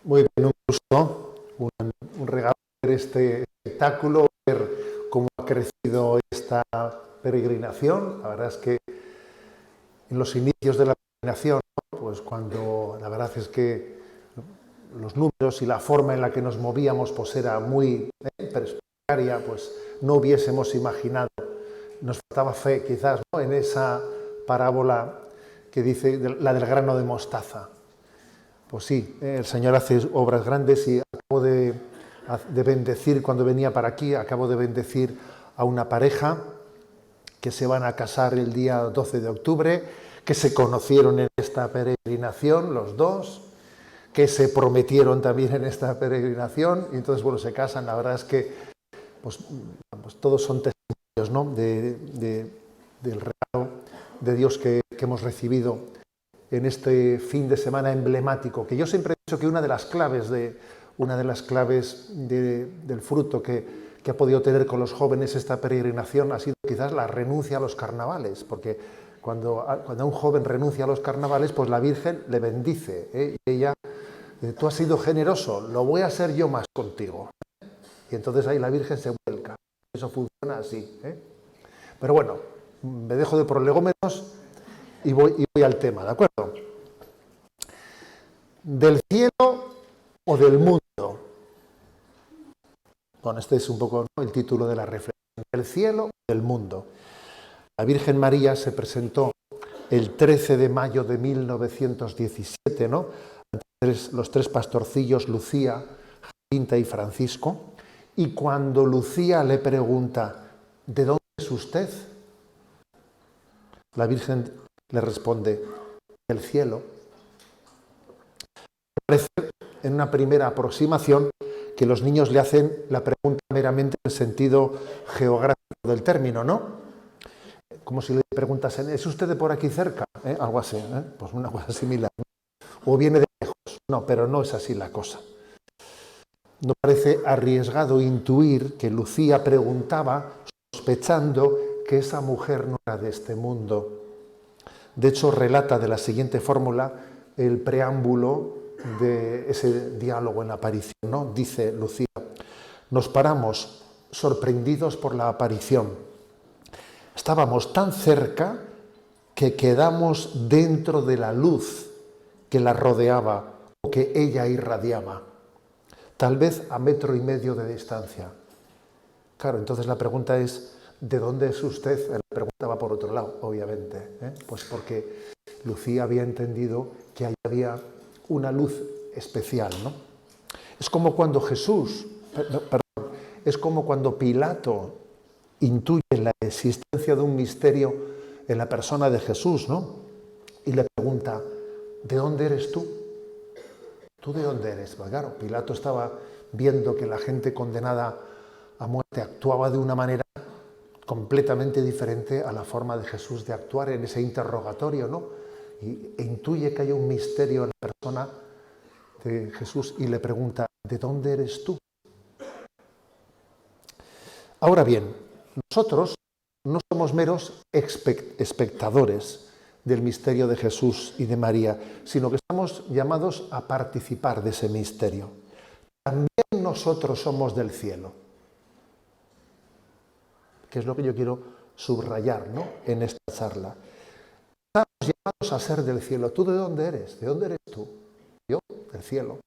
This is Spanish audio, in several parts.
Muy bien, un gusto, un regalo ver este espectáculo, ver cómo ha crecido esta peregrinación. La verdad es que en los inicios de la peregrinación, ¿no? Pues cuando la verdad es que los números y la forma en la que nos movíamos pues era muy precaria, pues no hubiésemos imaginado, nos faltaba fe quizás, ¿no? En esa parábola que dice la del grano de mostaza. Pues sí, el Señor hace obras grandes y acabo de bendecir, cuando venía para aquí, acabo de bendecir a una pareja que se van a casar el día 12 de octubre, que se conocieron en esta peregrinación los dos, que se prometieron también en esta peregrinación, y entonces, bueno, se casan. La verdad es que pues todos son testimonios, ¿no? Del regalo de Dios que hemos recibido en este fin de semana emblemático, que yo siempre he dicho que una de las claves del fruto que ha podido tener con los jóvenes esta peregrinación ha sido quizás la renuncia a los carnavales, porque cuando un joven renuncia a los carnavales, pues la Virgen le bendice, ¿eh? Y ella, tú has sido generoso, lo voy a ser yo más contigo. Y entonces ahí la Virgen se vuelca. Eso funciona así, ¿eh? Pero bueno, me dejo de prolegómenos y voy al tema, ¿de acuerdo? ¿Del cielo o del mundo? Bueno, este es un poco, ¿no?, el título de la reflexión. ¿Del cielo o del mundo? La Virgen María se presentó el 13 de mayo de 1917, ¿no? Los tres pastorcillos, Lucía, Jacinta y Francisco, y cuando Lucía le pregunta, ¿de dónde es usted?, la Virgen le responde, del cielo. Parece, en una primera aproximación, que los niños le hacen la pregunta meramente en sentido geográfico del término, ¿no? Como si le preguntasen, ¿es usted de por aquí cerca? Algo así, ¿eh? Pues una cosa similar, ¿no? O viene de lejos. No, pero no es así la cosa. No parece arriesgado intuir que Lucía preguntaba sospechando que esa mujer no era de este mundo. De hecho, relata de la siguiente fórmula el preámbulo de ese diálogo en la aparición, ¿no? Dice Lucía, nos paramos sorprendidos por la aparición. Estábamos tan cerca que quedamos dentro de la luz que la rodeaba o que ella irradiaba, tal vez a 1,5 metros de distancia. Claro, entonces la pregunta es, ¿de dónde es usted? La pregunta va por otro lado, obviamente, ¿eh? Pues porque Lucía había entendido que ahí había una luz especial, ¿no? Es como cuando es como cuando Pilato intuye la existencia de un misterio en la persona de Jesús, ¿no? Y le pregunta, ¿de dónde eres tú? ¿Tú de dónde eres? Pues claro, Pilato estaba viendo que la gente condenada a muerte actuaba de una manera completamente diferente a la forma de Jesús de actuar en ese interrogatorio, ¿no? E intuye que hay un misterio en la persona de Jesús y le pregunta, ¿de dónde eres tú? Ahora bien, nosotros no somos meros espectadores del misterio de Jesús y de María, sino que estamos llamados a participar de ese misterio. También nosotros somos del cielo, que es lo que yo quiero subrayar, ¿no?, en esta charla. Estamos llamados a ser del cielo. ¿Tú de dónde eres? ¿De dónde eres tú? Yo, del cielo.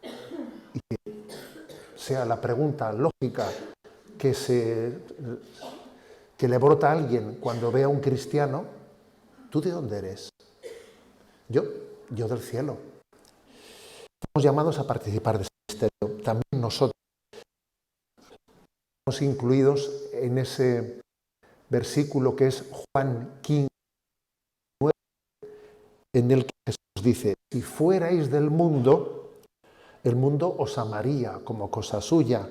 Y que sea la pregunta lógica que le brota a alguien cuando ve a un cristiano, ¿tú de dónde eres? Yo del cielo. Estamos llamados a participar de ese misterio. También nosotros estamos incluidos en ese versículo que es Juan 15, en el que Jesús dice, si fuerais del mundo, el mundo os amaría como cosa suya,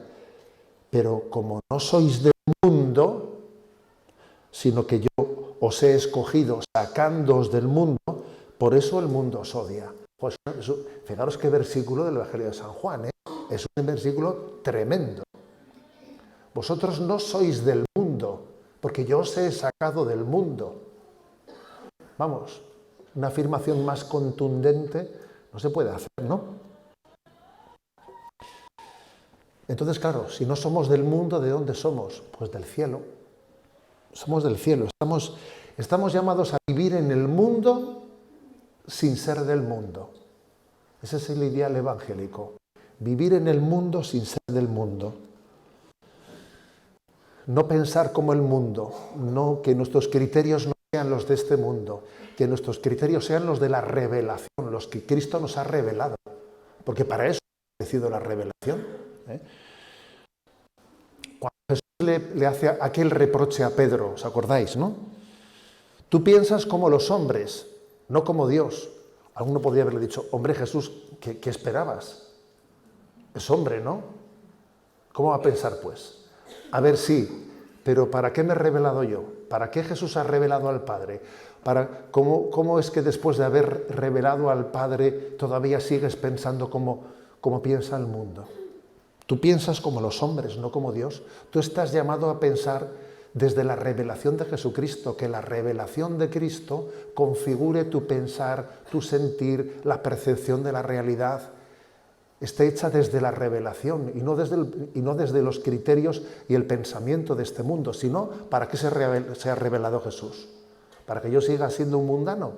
pero como no sois del mundo, sino que yo os he escogido sacándoos del mundo, por eso el mundo os odia. Pues fijaros qué versículo del Evangelio de San Juan, ¿eh? Es un versículo tremendo. Vosotros no sois del mundo, porque yo os he sacado del mundo. Vamos, una afirmación más contundente no se puede hacer, ¿no? Entonces, claro, si no somos del mundo, ¿de dónde somos? Pues del cielo. Somos del cielo. Estamos llamados a vivir en el mundo sin ser del mundo. Ese es el ideal evangélico. Vivir en el mundo sin ser del mundo. No pensar como el mundo, no que nuestros criterios no sean los de este mundo, que nuestros criterios sean los de la revelación, los que Cristo nos ha revelado, porque para eso ha aparecido la revelación. Cuando Jesús le hace aquel reproche a Pedro, ¿os acordáis, no? Tú piensas como los hombres, no como Dios. Alguno podría haberle dicho, hombre Jesús, ¿qué esperabas? Es hombre, ¿no? ¿Cómo va a pensar, pues? A ver, sí, pero ¿para qué me he revelado yo? ¿Para qué Jesús ha revelado al Padre? ¿Cómo es que después de haber revelado al Padre todavía sigues pensando como piensa el mundo? Tú piensas como los hombres, no como Dios. Tú estás llamado a pensar desde la revelación de Jesucristo, que la revelación de Cristo configure tu pensar, tu sentir, la percepción de la realidad. Esté hecha desde la revelación y no desde los criterios y el pensamiento de este mundo, sino para qué se ha revelado Jesús. ¿Para que yo siga siendo un mundano?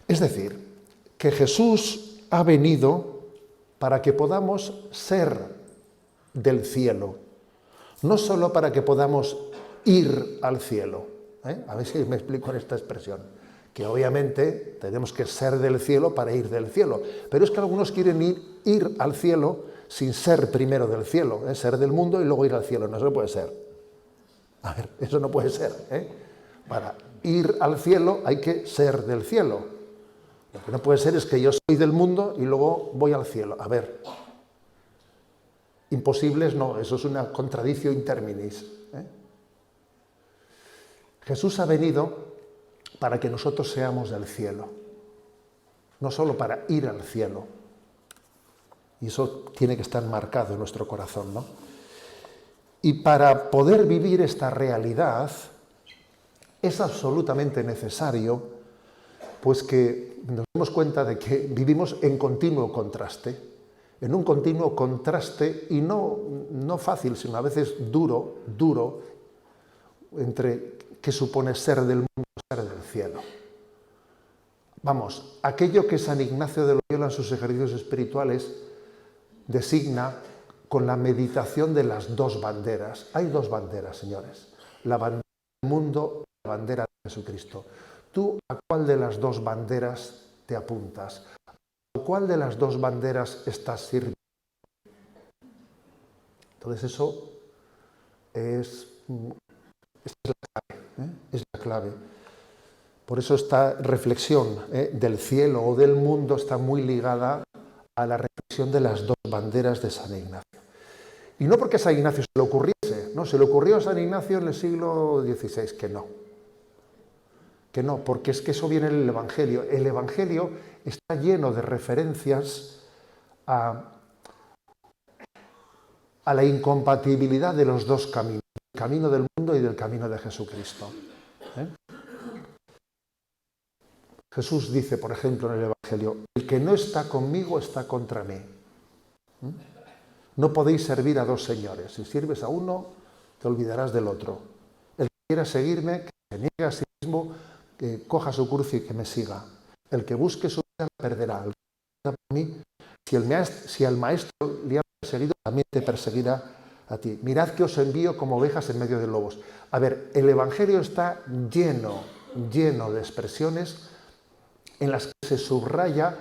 Es decir, que Jesús ha venido para que podamos ser del cielo, no solo para que podamos ir al cielo. A ver si me explico en esta expresión. Que obviamente tenemos que ser del cielo para ir del cielo. Pero es que algunos quieren ir al cielo sin ser primero del cielo, ser del mundo y luego ir al cielo. No, eso no puede ser. A ver, eso no puede ser. Para ir al cielo hay que ser del cielo. Lo que no puede ser es que yo soy del mundo y luego voy al cielo. A ver, imposibles no, eso es una contradictio in terminis. Jesús ha venido para que nosotros seamos del cielo, no solo para ir al cielo. Y eso tiene que estar marcado en nuestro corazón, ¿no? Y para poder vivir esta realidad es absolutamente necesario, pues que nos demos cuenta de que vivimos en continuo contraste, y no fácil, sino a veces duro, entre qué supone ser del mundo y ser del cielo. Vamos, aquello que San Ignacio de Loyola en sus ejercicios espirituales designa con la meditación de las dos banderas. Hay dos banderas, señores. La bandera del mundo y la bandera de Jesucristo. ¿Tú a cuál de las dos banderas te apuntas? ¿A cuál de las dos banderas estás sirviendo? Entonces eso es la clave. Es la clave. Por eso esta reflexión del cielo o del mundo está muy ligada a la reflexión de las dos banderas de San Ignacio. Y no porque a San Ignacio se le ocurriese, no, se le ocurrió a San Ignacio en el siglo XVI, que no, porque es que eso viene en el Evangelio. El Evangelio está lleno de referencias a la incompatibilidad de los dos caminos, el camino del mundo y del camino de Jesucristo. Jesús dice, por ejemplo, en el Evangelio, el que no está conmigo está contra mí. No podéis servir a dos señores. Si sirves a uno, te olvidarás del otro. El que quiera seguirme, que se niegue a sí mismo, que coja su cruz y que me siga. El que busque su vida la perderá. El que por mí, si al maestro le ha perseguido, también te perseguirá a ti. Mirad que os envío como ovejas en medio de lobos. A ver, el Evangelio está lleno de expresiones en las que se subraya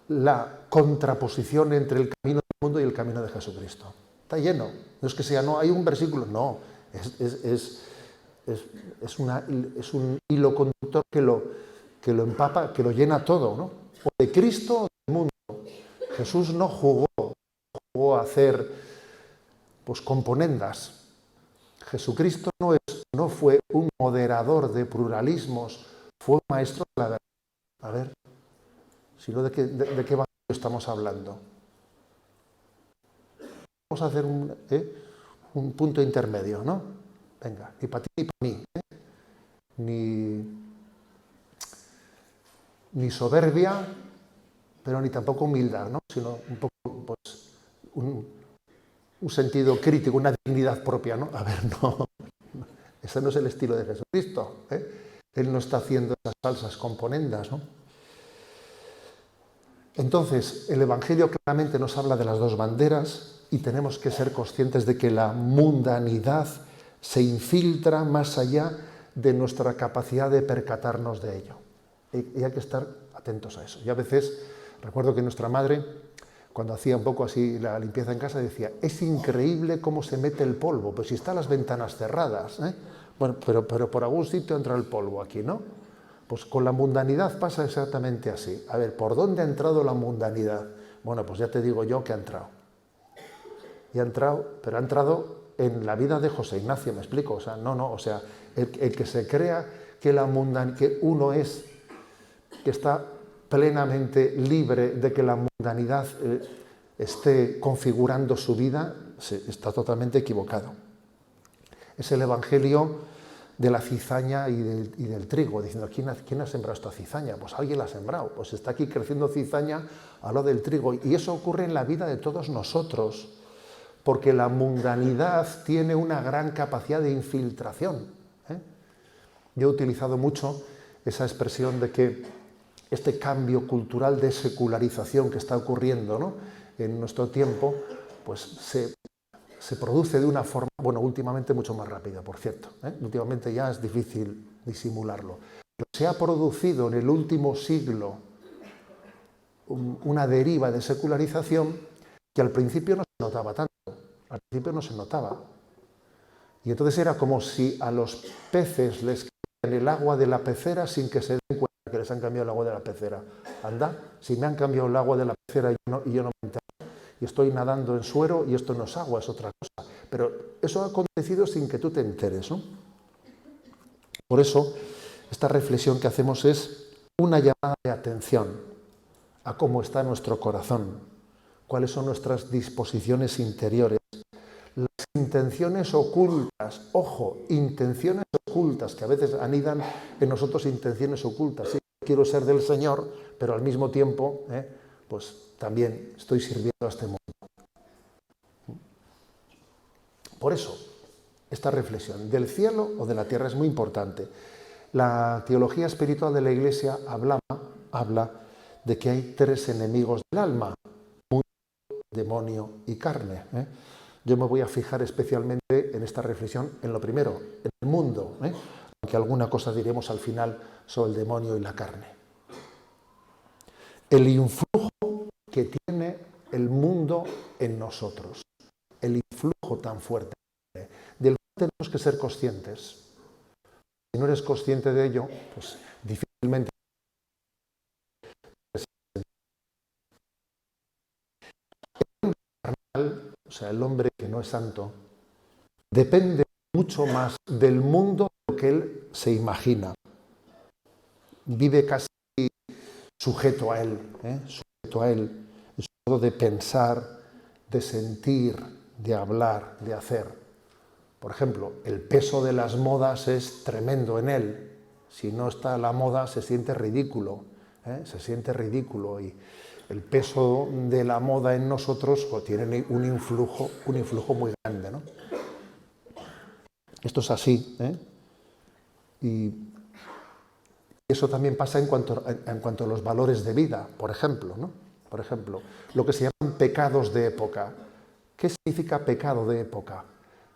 la contraposición entre el camino del mundo y el camino de Jesucristo. Está lleno. No es que sea, no, hay un versículo, no. Es un hilo conductor que lo empapa, que lo llena todo, ¿no? O de Cristo o del mundo. Jesús no jugó a hacer pues, componendas. Jesucristo no fue un moderador de pluralismos, fue un maestro de la verdad. A ver, si no, ¿de qué evangelio estamos hablando? Vamos a hacer un punto intermedio, ¿no? Venga, ni para ti ni para mí, ni soberbia, pero ni tampoco humildad, ¿no? sino un poco, pues, un sentido crítico, una dignidad propia, ¿no? A ver, no, ese no es el estilo de Jesucristo, ¿eh? Él no está haciendo esas falsas componendas, ¿no? Entonces, el Evangelio claramente nos habla de las dos banderas y tenemos que ser conscientes de que la mundanidad se infiltra más allá de nuestra capacidad de percatarnos de ello. Y hay que estar atentos a eso. Y a veces, recuerdo que nuestra madre, cuando hacía un poco así la limpieza en casa, decía, es increíble cómo se mete el polvo, pues si están las ventanas cerradas, ¿eh? Bueno, pero por algún sitio entra el polvo aquí, ¿no? Pues con la mundanidad pasa exactamente así. A ver, ¿por dónde ha entrado la mundanidad? Bueno, pues ya te digo yo que ha entrado. Y ha entrado, pero ha entrado en la vida de José Ignacio, ¿me explico? O sea, o sea, el que se crea que que uno es, que está plenamente libre de que la mundanidad esté configurando su vida, está totalmente equivocado. Es el Evangelio de la cizaña y del trigo, diciendo, ¿quién ha sembrado esta cizaña? Pues alguien la ha sembrado, pues está aquí creciendo cizaña al lado del trigo. Y eso ocurre en la vida de todos nosotros, porque la mundanidad tiene una gran capacidad de infiltración, ¿eh? Yo he utilizado mucho esa expresión de que este cambio cultural de secularización que está ocurriendo, ¿no?, en nuestro tiempo, pues se produce de una forma, bueno, últimamente mucho más rápida, por cierto, ¿eh? Últimamente ya es difícil disimularlo. Pero se ha producido en el último siglo una deriva de secularización que al principio no se notaba tanto, al principio no se notaba. Y entonces era como si a los peces les cambian el agua de la pecera sin que se den cuenta que les han cambiado el agua de la pecera. Anda, si me han cambiado el agua de la pecera y yo no me entero, y estoy nadando en suero y esto no es agua, es otra cosa. Pero eso ha acontecido sin que tú te enteres, ¿no? Por eso, esta reflexión que hacemos es una llamada de atención a cómo está nuestro corazón, cuáles son nuestras disposiciones interiores, las intenciones ocultas, ojo, intenciones ocultas, que a veces anidan en nosotros intenciones ocultas. Sí, quiero ser del Señor, pero al mismo tiempo, pues también estoy sirviendo a este mundo. Por eso, esta reflexión del cielo o de la tierra es muy importante. La teología espiritual de la Iglesia habla de que hay tres enemigos del alma: mundo, demonio y carne. Yo me voy a fijar especialmente en esta reflexión en lo primero, en el mundo, aunque alguna cosa diremos al final sobre el demonio y la carne. El influjo que tiene el mundo en nosotros, el influjo tan fuerte, del cual tenemos que ser conscientes. Si no eres consciente de ello, pues difícilmente. O sea, el hombre que no es santo depende mucho más del mundo de lo que él se imagina. Vive casi sujeto a él, en su modo de pensar, de sentir, de hablar, de hacer. Por ejemplo, el peso de las modas es tremendo en él. Si no está la moda, se siente ridículo, se siente ridículo, y el peso de la moda en nosotros pues, tiene un influjo muy grande, ¿no? Esto es así, y eso también pasa en cuanto a los valores de vida, por ejemplo, ¿no? Por ejemplo, lo que se llaman pecados de época. ¿Qué significa pecado de época?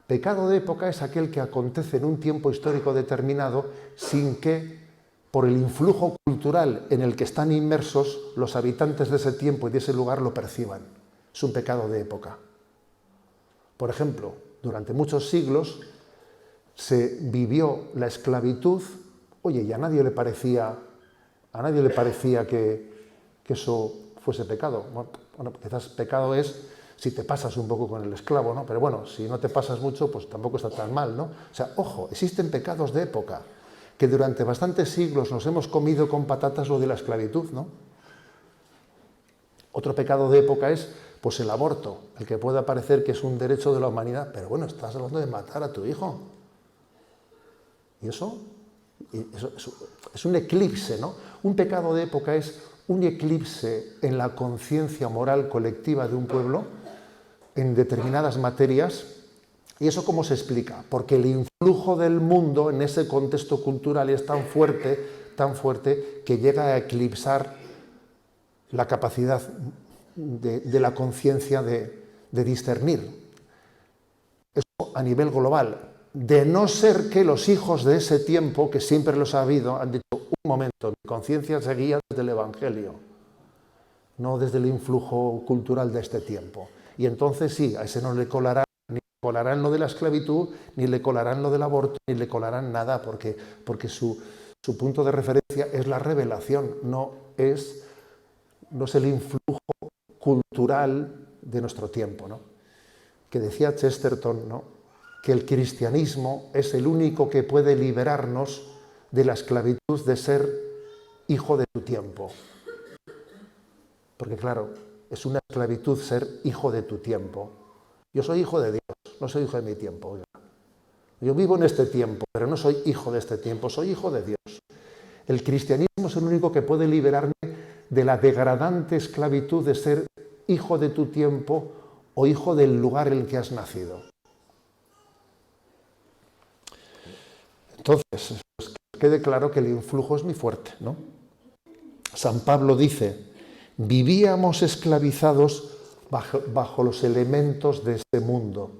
Pecado de época es aquel que acontece en un tiempo histórico determinado sin que, por el influjo cultural en el que están inmersos, los habitantes de ese tiempo y de ese lugar lo perciban. Es un pecado de época. Por ejemplo, durante muchos siglos se vivió la esclavitud, oye, y a nadie le parecía que eso fuese pecado. Bueno, quizás pecado es si te pasas un poco con el esclavo, ¿no? Pero bueno, si no te pasas mucho, pues tampoco está tan mal, ¿no? O sea, ojo, existen pecados de época, que durante bastantes siglos nos hemos comido con patatas lo de la esclavitud, ¿no? Otro pecado de época es, pues, el aborto, el que pueda parecer que es un derecho de la humanidad, pero bueno, estás hablando de matar a tu hijo. Y eso es un eclipse, ¿no? Un pecado de época es un eclipse en la conciencia moral colectiva de un pueblo en determinadas materias. ¿Y eso cómo se explica? Porque el influjo del mundo en ese contexto cultural es tan fuerte, que llega a eclipsar la capacidad de la conciencia de discernir. Eso a nivel global. De no ser que los hijos de ese tiempo, que siempre los ha habido, han dicho, un momento, mi conciencia se guía desde el Evangelio, no desde el influjo cultural de este tiempo. Y entonces sí, a ese no le colarán, ni le colarán lo de la esclavitud, ni le colarán lo del aborto, ni le colarán nada, porque su punto de referencia es la revelación, no es el influjo cultural de nuestro tiempo, ¿no? Que decía Chesterton, ¿no?, que el cristianismo es el único que puede liberarnos de la esclavitud de ser hijo de tu tiempo. Porque claro, es una esclavitud ser hijo de tu tiempo. Yo soy hijo de Dios, no soy hijo de mi tiempo. Oiga. Yo vivo en este tiempo, pero no soy hijo de este tiempo, soy hijo de Dios. El cristianismo es el único que puede liberarme de la degradante esclavitud de ser hijo de tu tiempo o hijo del lugar en el que has nacido. Entonces, pues, que quede claro que el influjo es muy fuerte, ¿no? San Pablo dice, vivíamos esclavizados bajo los elementos de este mundo.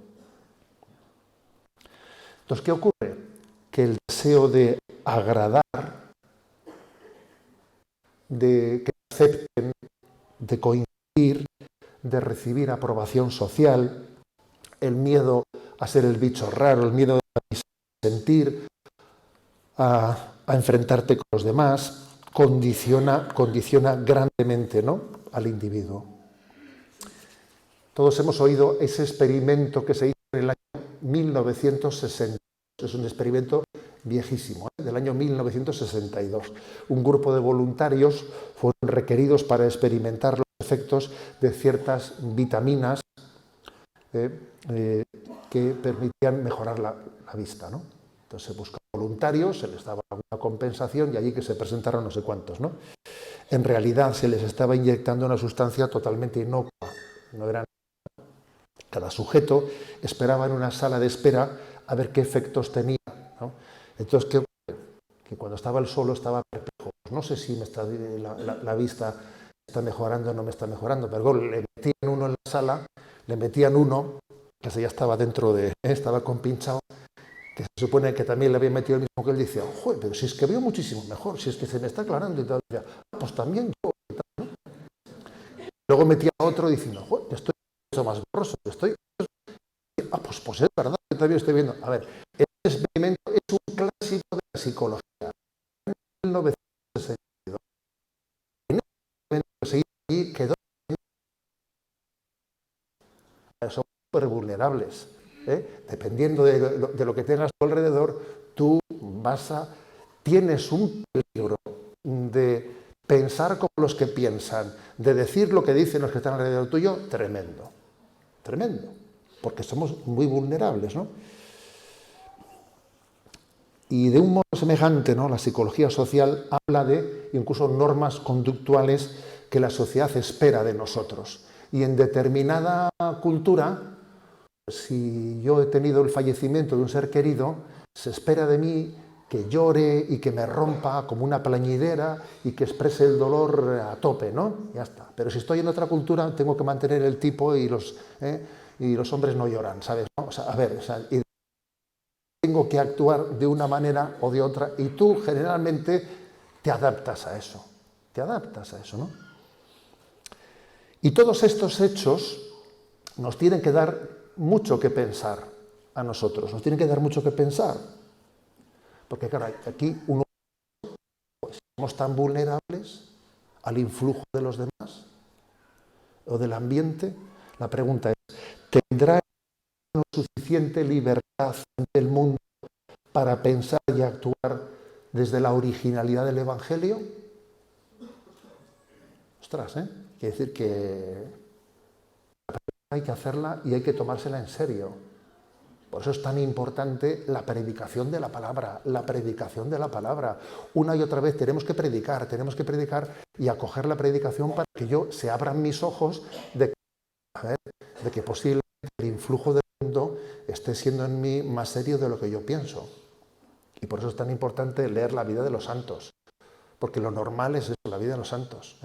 Entonces, ¿qué ocurre? Que el deseo de agradar, de que acepten, de coincidir, de recibir aprobación social, el miedo a ser el bicho raro, el miedo a sentir, a enfrentarte con los demás, condiciona grandemente, ¿no?, al individuo. Todos hemos oído ese experimento que se hizo en el año 1960. Es un experimento viejísimo, del año 1962. Un grupo de voluntarios fueron requeridos para experimentar los efectos de ciertas vitaminas que permitían mejorar la vista, ¿no? Entonces se buscaban voluntarios, se les daba una compensación y allí que se presentaron no sé cuántos, ¿no? En realidad se les estaba inyectando una sustancia totalmente inocua. No eran... Cada sujeto esperaba en una sala de espera a ver qué efectos tenía, ¿no? Entonces, ¿qué ocurre? Que cuando estaba él solo estaba perplejo. No sé si la vista está mejorando o no me está mejorando, pero le metían uno en la sala, que ya estaba dentro estaba compinchado, que se supone que también le había metido el mismo que él, decía, joder, pero si es que veo muchísimo mejor, si es que se me está aclarando y tal, pues también yo, y tal, ¿no? Luego metía a otro diciendo, joder, estoy mucho más borroso, pues es verdad, yo también estoy viendo. A ver, este experimento es un clásico de la psicología. En 1962. En este momento que se hizo allí quedó... Son súper vulnerables. Dependiendo de lo que tengas a tu alrededor, tú tienes un peligro de pensar como los que piensan, de decir lo que dicen los que están alrededor tuyo, tremendo, tremendo, porque somos muy vulnerables, ¿no? Y de un modo semejante, ¿no?, la psicología social habla de incluso normas conductuales que la sociedad espera de nosotros. Y en determinada cultura, si yo he tenido el fallecimiento de un ser querido, se espera de mí que llore y que me rompa como una plañidera y que exprese el dolor a tope, ¿no? Ya está. Pero si estoy en otra cultura, tengo que mantener el tipo y los hombres no lloran, ¿sabes? ¿No? O sea, a ver, y tengo que actuar de una manera o de otra y tú generalmente te adaptas a eso. Te adaptas a eso, ¿no? Y todos estos hechos nos tienen que dar mucho que pensar a nosotros, nos tienen que dar mucho que pensar. Porque claro, aquí somos tan vulnerables al influjo de los demás o del ambiente. La pregunta es, ¿tendrá suficiente libertad ante el mundo para pensar y actuar desde la originalidad del Evangelio? Ostras, quiere decir que hay que hacerla y hay que tomársela en serio. Por eso es tan importante la predicación de la palabra, la predicación de la palabra. Una y otra vez tenemos que predicar y acoger la predicación para que se abran mis ojos de que posiblemente el influjo del mundo esté siendo en mí más serio de lo que yo pienso. Y por eso es tan importante leer la vida de los santos, porque lo normal es eso, la vida de los santos.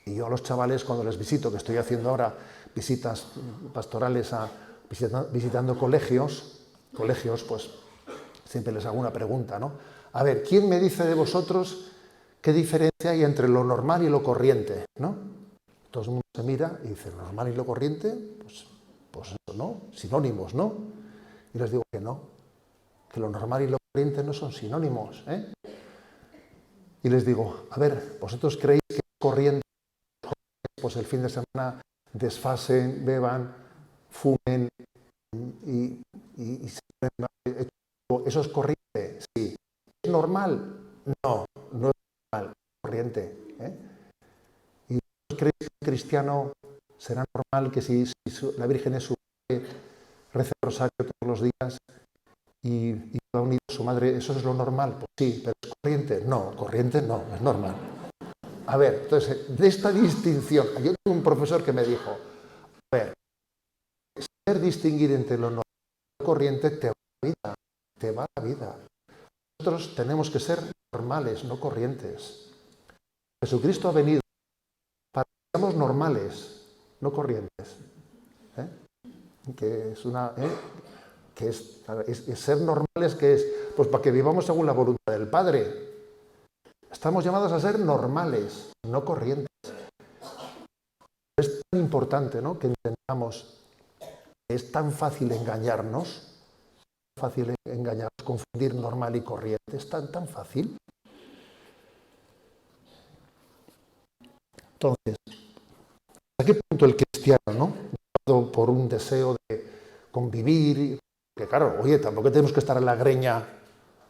Y yo a los chavales, cuando les visito, que estoy haciendo ahora visitas pastorales, visitando colegios, pues siempre les hago una pregunta, ¿no? A ver, ¿quién me dice de vosotros qué diferencia hay entre lo normal y lo corriente, ¿no? Todo el mundo se mira y dice, ¿lo normal y lo corriente? Pues eso, ¿no? Sinónimos, ¿no? Y les digo que no, que lo normal y lo corriente no son sinónimos, Y les digo, a ver, ¿vosotros creéis que es corriente? Pues el fin de semana desfasen, beban, fumen y ¿eso es corriente? Sí. ¿Es normal? No, no es normal, es corriente. ¿Y vosotros creéis que un cristiano será normal que si la Virgen es su madre, reza el rosario todos los días y va unido a su madre, ¿eso es lo normal? Pues sí, pero ¿es corriente? No, corriente no, es normal. A ver, entonces, de esta distinción, yo tuve un profesor que me dijo, a ver, saber distinguir entre lo normal y lo corriente te va la vida. Nosotros tenemos que ser normales, no corrientes. Jesucristo ha venido para que seamos normales, no corrientes. Que es que es ser normales, que es, pues para que vivamos según la voluntad del Padre. Estamos llamados a ser normales, no corrientes. Es tan importante, ¿no?, que entendamos que es tan fácil engañarnos, confundir normal y corriente, es tan fácil. Entonces, ¿a qué punto el cristiano, ¿no?, llevado por un deseo de convivir, que claro, oye, tampoco tenemos que estar en la greña.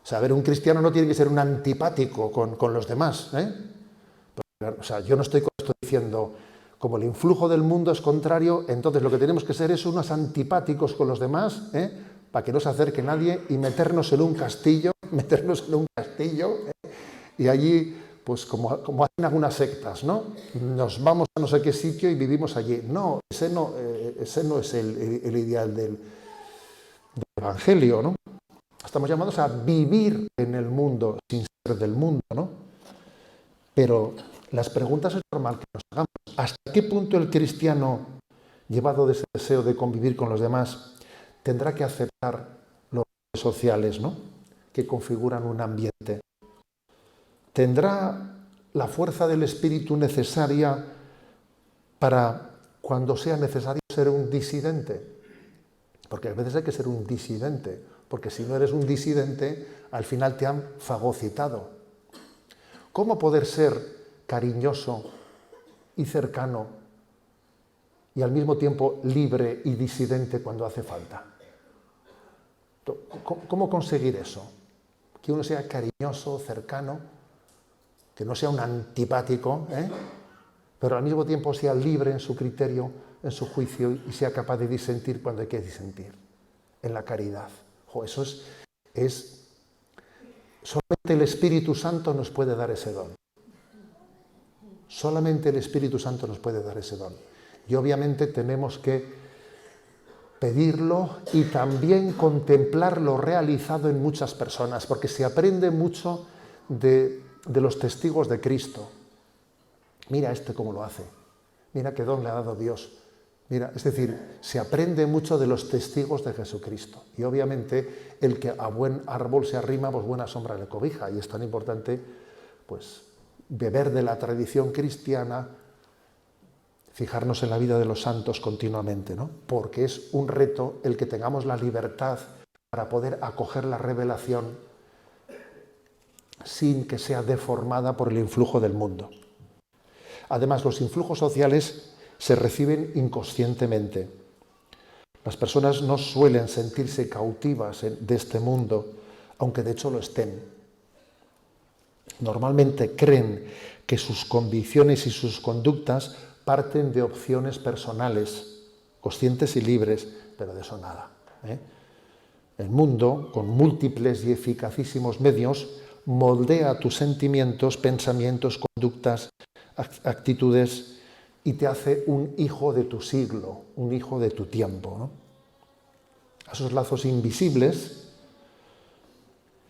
O sea, a ver, un cristiano no tiene que ser un antipático con los demás, O sea, yo no estoy con esto diciendo, como el influjo del mundo es contrario, entonces lo que tenemos que ser es unos antipáticos con los demás, para que no se acerque nadie y meternos en un castillo, y allí, pues como hacen algunas sectas, ¿no? Nos vamos a no sé qué sitio y vivimos allí. No, ese no es el ideal del Evangelio, ¿no? Estamos llamados a vivir en el mundo sin ser del mundo, ¿no? Pero las preguntas es normal que nos hagamos. ¿Hasta qué punto el cristiano, llevado de ese deseo de convivir con los demás, tendrá que aceptar los roles sociales, ¿no?, que configuran un ambiente? ¿Tendrá la fuerza del espíritu necesaria para, cuando sea necesario, ser un disidente? Porque a veces hay que ser un disidente, porque si no eres un disidente, al final te han fagocitado. ¿Cómo poder ser cariñoso y cercano y al mismo tiempo libre y disidente cuando hace falta? ¿Cómo conseguir eso? Que uno sea cariñoso, cercano, que no sea un antipático, pero al mismo tiempo sea libre en su criterio, en su juicio, y sea capaz de disentir cuando hay que disentir, en la caridad. Eso es solamente el Espíritu Santo nos puede dar ese don. Solamente el Espíritu Santo nos puede dar ese don. Y obviamente tenemos que pedirlo y también contemplarlo realizado en muchas personas, porque se aprende mucho de los testigos de Cristo. Mira cómo lo hace. Mira qué don le ha dado Dios. Mira, es decir, se aprende mucho de los testigos de Jesucristo. Y obviamente el que a buen árbol se arrima, pues buena sombra le cobija. Y es tan importante, pues, beber de la tradición cristiana, fijarnos en la vida de los santos continuamente, ¿no? Porque es un reto el que tengamos la libertad para poder acoger la revelación sin que sea deformada por el influjo del mundo. Además, los influjos sociales se reciben inconscientemente. Las personas no suelen sentirse cautivas de este mundo, aunque de hecho lo estén. Normalmente creen que sus convicciones y sus conductas parten de opciones personales, conscientes y libres, pero de eso nada, ¿eh? El mundo, con múltiples y eficacísimos medios, moldea tus sentimientos, pensamientos, conductas, actitudes y te hace un hijo de tu siglo, un hijo de tu tiempo, ¿no? Esos lazos invisibles,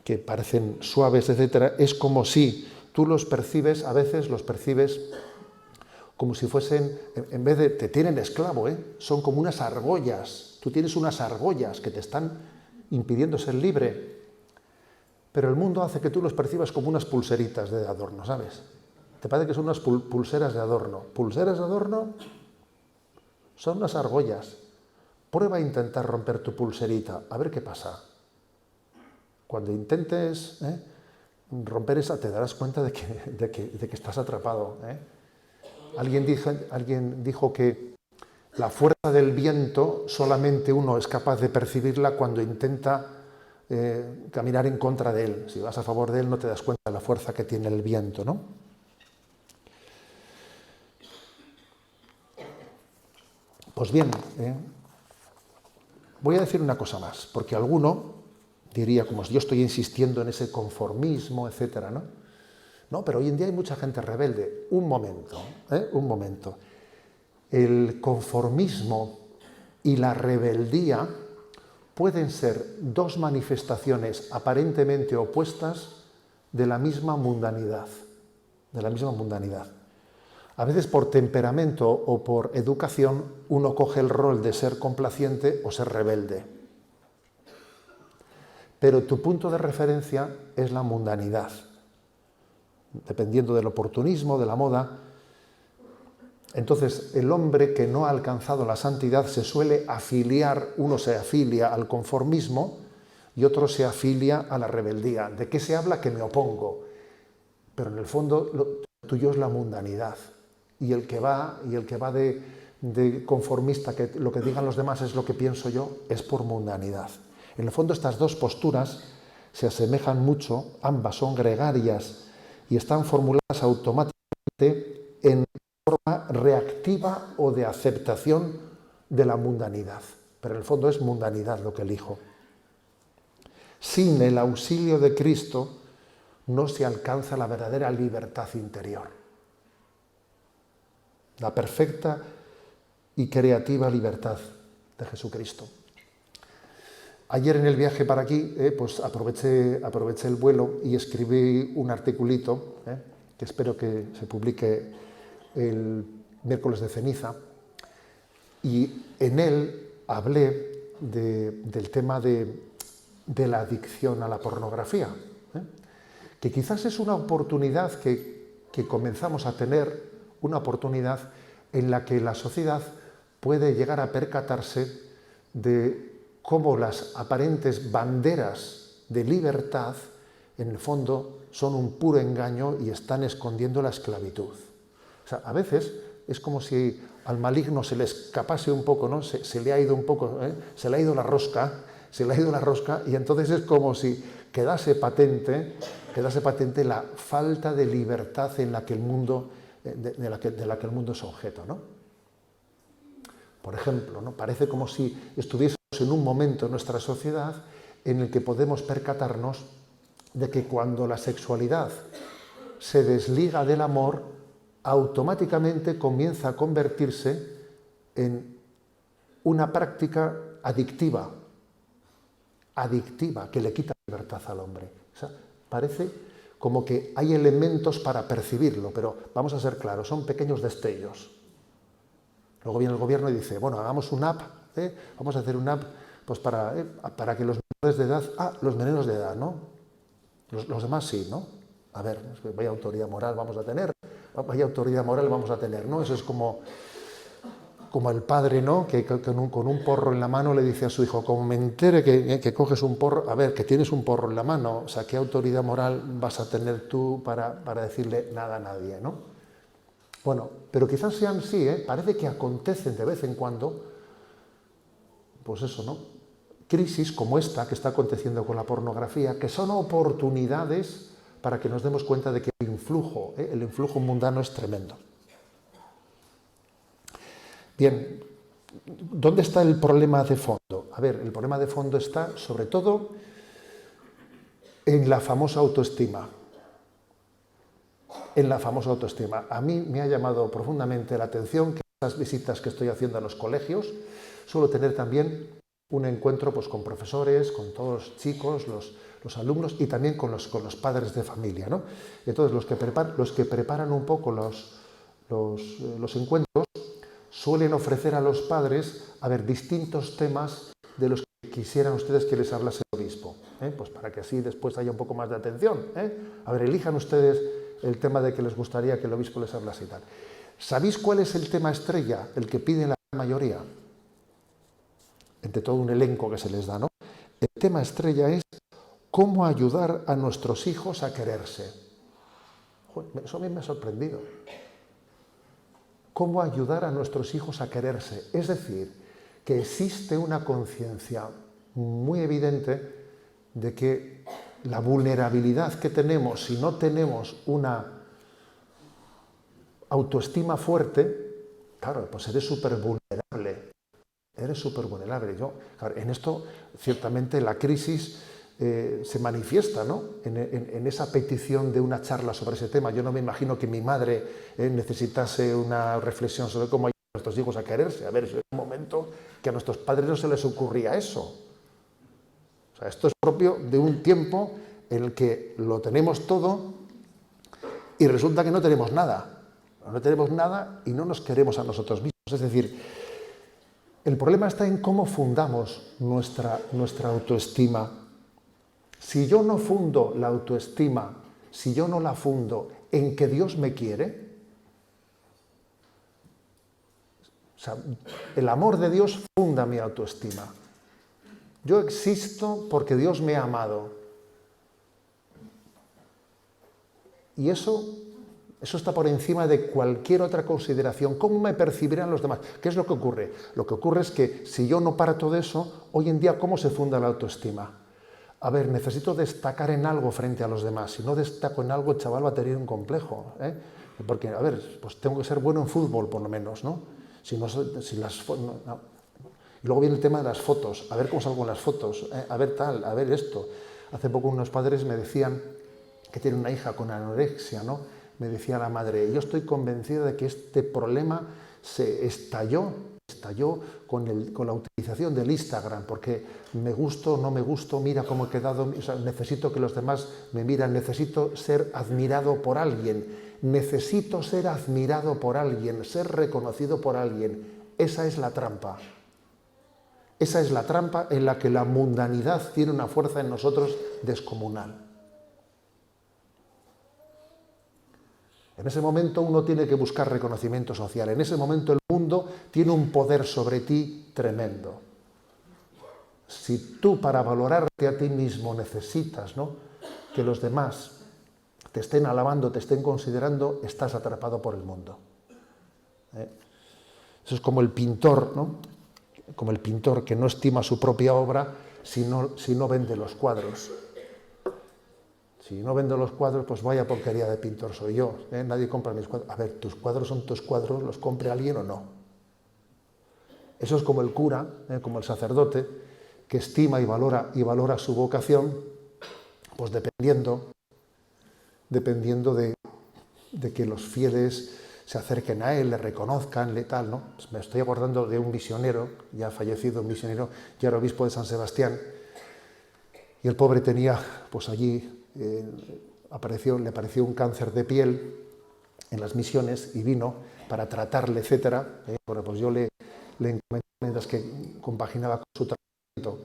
que parecen suaves, etcétera, es como si tú los percibes, a veces los percibes como si fuesen, en vez de, te tienen esclavo, son como unas argollas. Tú tienes unas argollas que te están impidiendo ser libre, pero el mundo hace que tú los percibas como unas pulseritas de adorno, ¿sabes? Te parece que son unas pulseras de adorno. Pulseras de adorno son unas argollas. Prueba a intentar romper tu pulserita, a ver qué pasa. Cuando intentes romper esa, te darás cuenta de que estás atrapado. Alguien dijo que la fuerza del viento solamente uno es capaz de percibirla cuando intenta caminar en contra de él. Si vas a favor de él no te das cuenta de la fuerza que tiene el viento, ¿no? Pues bien, voy a decir una cosa más, porque alguno diría, como yo estoy insistiendo en ese conformismo, etcétera, ¿no? No, pero hoy en día hay mucha gente rebelde. Un momento. El conformismo y la rebeldía pueden ser dos manifestaciones aparentemente opuestas de la misma mundanidad. A veces por temperamento o por educación uno coge el rol de ser complaciente o ser rebelde. Pero tu punto de referencia es la mundanidad. Dependiendo del oportunismo, de la moda. Entonces, el hombre que no ha alcanzado la santidad se suele afiliar, uno se afilia al conformismo y otro se afilia a la rebeldía. ¿De qué se habla? Que me opongo. Pero en el fondo lo tuyo es la mundanidad. Y el que va de conformista, que lo que digan los demás es lo que pienso yo, es por mundanidad. En el fondo estas dos posturas se asemejan mucho, ambas son gregarias y están formuladas automáticamente en forma reactiva o de aceptación de la mundanidad. Pero en el fondo es mundanidad lo que elijo. Sin el auxilio de Cristo no se alcanza la verdadera libertad interior. La perfecta y creativa libertad de Jesucristo. Ayer en el viaje para aquí, pues aproveché el vuelo y escribí un articulito, que espero que se publique el miércoles de ceniza, y en él hablé del tema de la adicción a la pornografía, que quizás es una oportunidad que comenzamos a tener, una oportunidad en la que la sociedad puede llegar a percatarse de cómo las aparentes banderas de libertad, en el fondo, son un puro engaño y están escondiendo la esclavitud. O sea, a veces es como si al maligno se le escapase un poco, ¿no? Se le ha ido un poco, se le ha ido la rosca, y entonces es como si quedase patente la falta de libertad en la que el mundo, de la que el mundo es objeto, ¿no? Por ejemplo, ¿no? Parece como si estuviésemos en un momento en nuestra sociedad en el que podemos percatarnos de que cuando la sexualidad se desliga del amor, automáticamente comienza a convertirse en una práctica adictiva que le quita libertad al hombre. O sea, parece como que hay elementos para percibirlo, pero vamos a ser claros, son pequeños destellos. Luego viene el gobierno y dice, bueno, hagamos una app, vamos a hacer una app pues para que los menores de edad, los menores de edad, ¿no? Los demás sí, ¿no? A ver, vaya autoridad moral vamos a tener, ¿no? Eso es como el padre, ¿no? Que con un porro en la mano le dice a su hijo, como me entere que coges un porro, a ver, que tienes un porro en la mano, o sea, ¿qué autoridad moral vas a tener tú para decirle nada a nadie, ¿no? Bueno, pero quizás sean sí, parece que acontecen de vez en cuando, pues eso, ¿no? Crisis como esta que está aconteciendo con la pornografía, que son oportunidades para que nos demos cuenta de que el influjo mundano es tremendo. Bien, ¿Dónde está el problema de fondo? A ver, el problema de fondo está sobre todo en la famosa autoestima. En la famosa autoestima. A mí me ha llamado profundamente la atención que estas visitas que estoy haciendo a los colegios suelo tener también un encuentro pues, con profesores, con todos los chicos, los alumnos y también con los padres de familia, ¿no? Entonces, los que preparan un poco los encuentros suelen ofrecer a los padres, a ver, distintos temas de los que quisieran ustedes que les hablase el obispo, pues para que así después haya un poco más de atención. A ver, elijan ustedes el tema de que les gustaría que el obispo les hablase y tal. ¿Sabéis cuál es el tema estrella, el que pide la mayoría? Entre todo un elenco que se les da, ¿no? El tema estrella es cómo ayudar a nuestros hijos a quererse. Eso a mí me ha sorprendido. Cómo ayudar a nuestros hijos a quererse. Es decir, que existe una conciencia muy evidente de que la vulnerabilidad que tenemos si no tenemos una autoestima fuerte, claro, pues eres súper vulnerable. Eres súper vulnerable. Claro, en esto, ciertamente, la crisis se manifiesta, ¿no? En esa petición de una charla sobre ese tema. Yo no me imagino que mi madre necesitase una reflexión sobre cómo ayudar a nuestros hijos a quererse. A ver, es un momento que a nuestros padres no se les ocurría eso. O sea, esto es propio de un tiempo en el que lo tenemos todo y resulta que no tenemos nada. No tenemos nada y no nos queremos a nosotros mismos. Es decir, el problema está en cómo fundamos nuestra autoestima. Si yo no fundo la autoestima, si yo no la fundo en que Dios me quiere, o sea, el amor de Dios funda mi autoestima. Yo existo porque Dios me ha amado. Y eso está por encima de cualquier otra consideración. ¿Cómo me percibirán los demás? ¿Qué es lo que ocurre? Lo que ocurre es que si yo no parto de eso, hoy en día, ¿cómo se funda la autoestima? A ver, necesito destacar en algo frente a los demás. Si no destaco en algo, el chaval va a tener un complejo. Porque, a ver, pues tengo que ser bueno en fútbol, por lo menos, ¿no? Si las, no. Y luego viene el tema de las fotos. A ver cómo salgo en las fotos. A ver tal, a ver esto. Hace poco unos padres me decían que tienen una hija con anorexia, ¿no? Me decía la madre, yo estoy convencida de que este problema se estalló con la utilización del Instagram, porque me gusto, no me gusto, mira cómo he quedado, o sea, necesito que los demás me miren, necesito ser admirado por alguien, necesito ser admirado por alguien, ser reconocido por alguien. Esa es la trampa. Esa es la trampa en la que la mundanidad tiene una fuerza en nosotros descomunal. En ese momento uno tiene que buscar reconocimiento social. En ese momento el mundo tiene un poder sobre ti tremendo. Si tú para valorarte a ti mismo necesitas, ¿no?, que los demás te estén alabando, te estén considerando, estás atrapado por el mundo. Eso es como el pintor, ¿no? Como el pintor que no estima su propia obra si no vende los cuadros. Si no vendo los cuadros, pues vaya porquería de pintor soy yo. Nadie compra mis cuadros. A ver, ¿tus cuadros son tus cuadros? ¿Los compre alguien o no? Eso es como el cura, como el sacerdote, que estima y valora su vocación, pues dependiendo de que los fieles se acerquen a él, le reconozcan, le tal, ¿no? Pues me estoy acordando de un misionero, ya fallecido, un misionero, ya era obispo de San Sebastián, y el pobre tenía, pues allí, le apareció un cáncer de piel en las misiones y vino para tratarle, etcétera. Bueno, pues yo le encomendé, mientras que compaginaba con su tratamiento,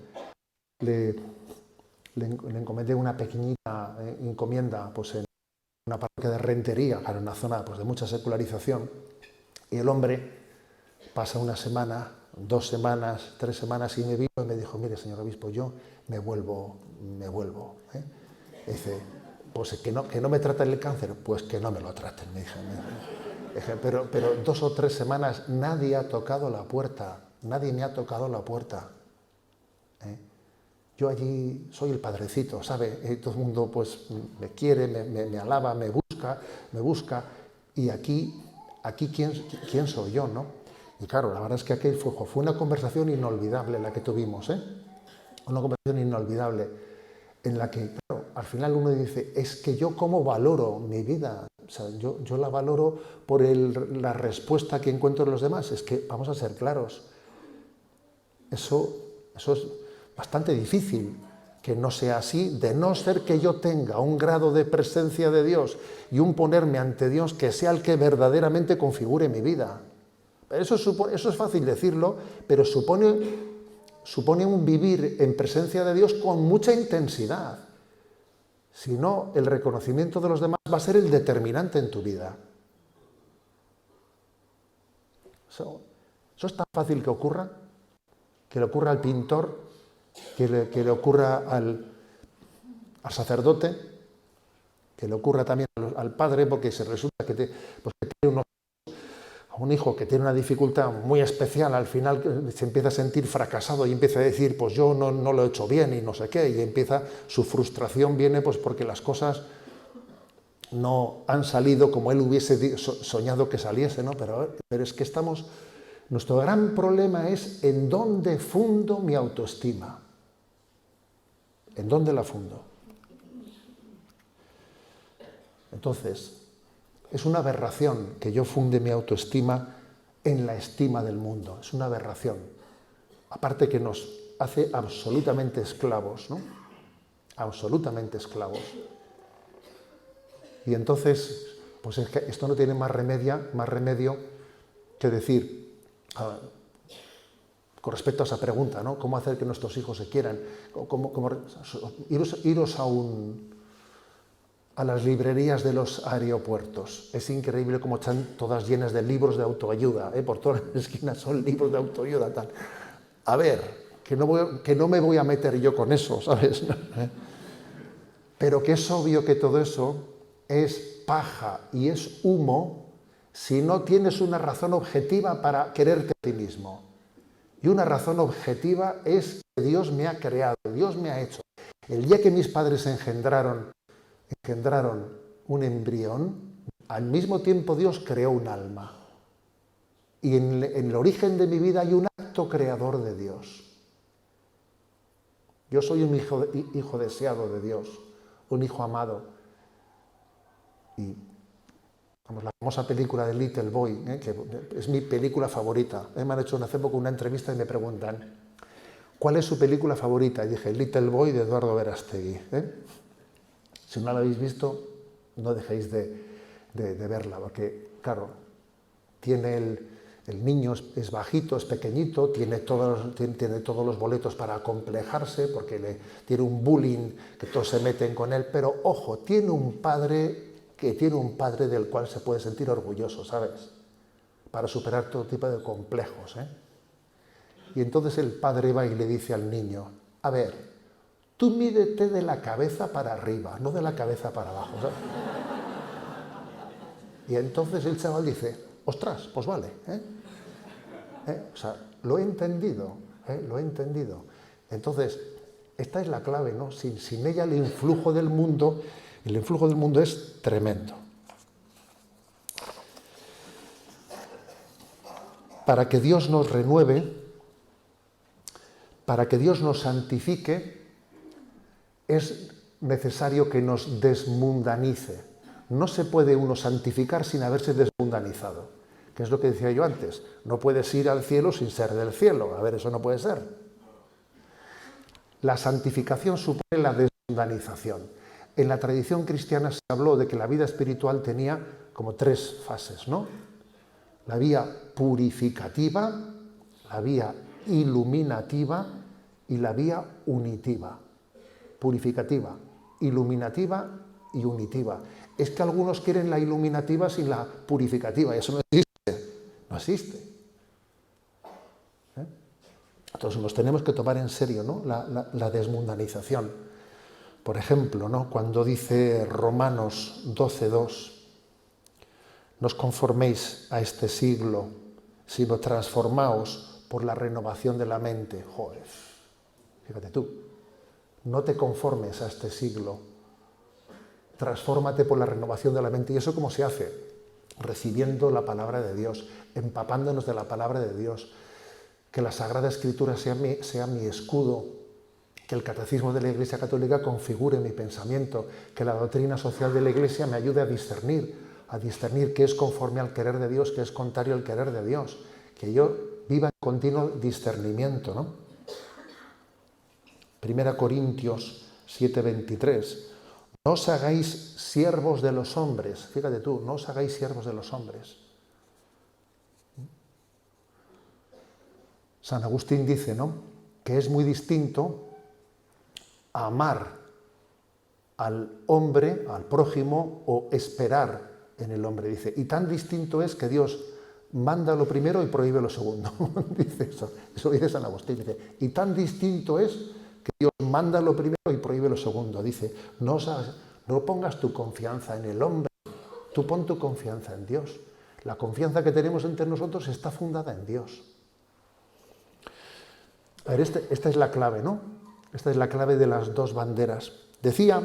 le encomendé una pequeñita encomienda, pues en una parroquia de Rentería, en una zona pues de mucha secularización, y el hombre pasa una semana, 2 semanas, 3 semanas y me vino y me dijo, mire, señor obispo, yo me vuelvo. Dice, pues que no me traten el cáncer, pues que no me lo traten, me dije, pero 2 o 3 semanas nadie ha tocado la puerta, nadie me ha tocado la puerta. Yo allí soy el padrecito, ¿sabe? Todo el mundo pues me quiere, me alaba, me busca, y aquí ¿quién soy yo, no? Y claro, la verdad es que aquel fue una conversación inolvidable la que tuvimos, ¿eh? Una conversación inolvidable en la que, claro, al final uno dice, es que yo cómo valoro mi vida. O sea, yo la valoro por la respuesta que encuentro en los demás. Es que, vamos a ser claros, eso es bastante difícil que no sea así, de no ser que yo tenga un grado de presencia de Dios y un ponerme ante Dios que sea el que verdaderamente configure mi vida. Eso es fácil decirlo, pero supone un vivir en presencia de Dios con mucha intensidad. Si no, el reconocimiento de los demás va a ser el determinante en tu vida. Eso es tan fácil que le ocurra al pintor, que le ocurra al sacerdote, que le ocurra también al padre, porque se resulta que tiene un hijo que tiene una dificultad muy especial, al final se empieza a sentir fracasado y empieza a decir, pues yo no lo he hecho bien y no sé qué, y empieza, su frustración viene pues porque las cosas no han salido como él hubiese soñado que saliese, ¿no? Pero es que nuestro gran problema es en dónde fundo mi autoestima. ¿En dónde la fundo? Entonces, es una aberración que yo funde mi autoestima en la estima del mundo. Es una aberración. Aparte que nos hace absolutamente esclavos, ¿no? Absolutamente esclavos. Y entonces, pues es que esto no tiene más remedio que decir, con respecto a esa pregunta, ¿no? ¿Cómo hacer que nuestros hijos se quieran? Iros a las librerías de los aeropuertos. Es increíble cómo están todas llenas de libros de autoayuda, ¿eh? Por todas las esquinas son libros de autoayuda. Tal. A ver, que no me voy a meter yo con eso, ¿sabes? Pero que es obvio que todo eso es paja y es humo si no tienes una razón objetiva para quererte a ti mismo. Y una razón objetiva es que Dios me ha creado, Dios me ha hecho. El día que mis padres engendraron un embrión, al mismo tiempo Dios creó un alma. Y en el origen de mi vida hay un acto creador de Dios. Yo soy un hijo deseado de Dios, un hijo amado. Y la famosa película de Little Boy, que es mi película favorita. Me han hecho hace poco una entrevista y me preguntan, ¿cuál es su película favorita? Y dije, Little Boy de Eduardo Verástegui. Si no la habéis visto, no dejéis de verla, porque, claro, tiene el niño es bajito, es pequeñito, tiene todos los boletos para acomplejarse, porque tiene un bullying, que todos se meten con él, pero, ojo, tiene un padre del cual se puede sentir orgulloso, ¿sabes? Para superar todo tipo de complejos, ¿eh? Y entonces el padre va y le dice al niño, a ver, tú mídete de la cabeza para arriba, no de la cabeza para abajo, ¿sabes? Y entonces el chaval dice, ostras, pues vale, O sea, lo he entendido, lo he entendido. Entonces, esta es la clave, ¿no? Sin ella el influjo del mundo es tremendo. Para que Dios nos renueve, para que Dios nos santifique, es necesario que nos desmundanice. No se puede uno santificar sin haberse desmundanizado, que es lo que decía yo antes. No puedes ir al cielo sin ser del cielo. A ver, eso no puede ser. La santificación supone la desmundanización. En la tradición cristiana se habló de que la vida espiritual tenía como 3 fases, ¿no? La vía purificativa, la vía iluminativa y la vía unitiva. Purificativa, iluminativa y unitiva. Es que algunos quieren la iluminativa sin la purificativa y eso no existe. No existe. Entonces nos tenemos que tomar en serio, ¿no? la desmundanización. Por ejemplo, ¿no? Cuando dice Romanos 12:2, no os conforméis a este siglo, sino transformaos por la renovación de la mente. Joder, fíjate tú, no te conformes a este siglo, transfórmate por la renovación de la mente. ¿Y eso cómo se hace? recibiendo la palabra de Dios, empapándonos de la palabra de Dios, que la Sagrada Escritura sea mi escudo, que el catecismo de la Iglesia Católica configure mi pensamiento, que la doctrina social de la Iglesia me ayude a discernir qué es conforme al querer de Dios, qué es contrario al querer de Dios, que yo viva en continuo discernimiento, ¿no? 1 Corintios 7:23. No os hagáis siervos de los hombres. Fíjate tú, no os hagáis siervos de los hombres. San Agustín dice, ¿no?, que es muy distinto amar al hombre, al prójimo, o esperar en el hombre. Dice, y tan distinto es que Dios manda lo primero y prohíbe lo segundo. Dice eso dice San Agustín. Dice, y tan distinto es que Dios manda lo primero y prohíbe lo segundo. Dice, no pongas tu confianza en el hombre, tú pon tu confianza en Dios. La confianza que tenemos entre nosotros está fundada en Dios. A ver, esta es la clave, ¿no? Esta es la clave de las dos banderas. Decía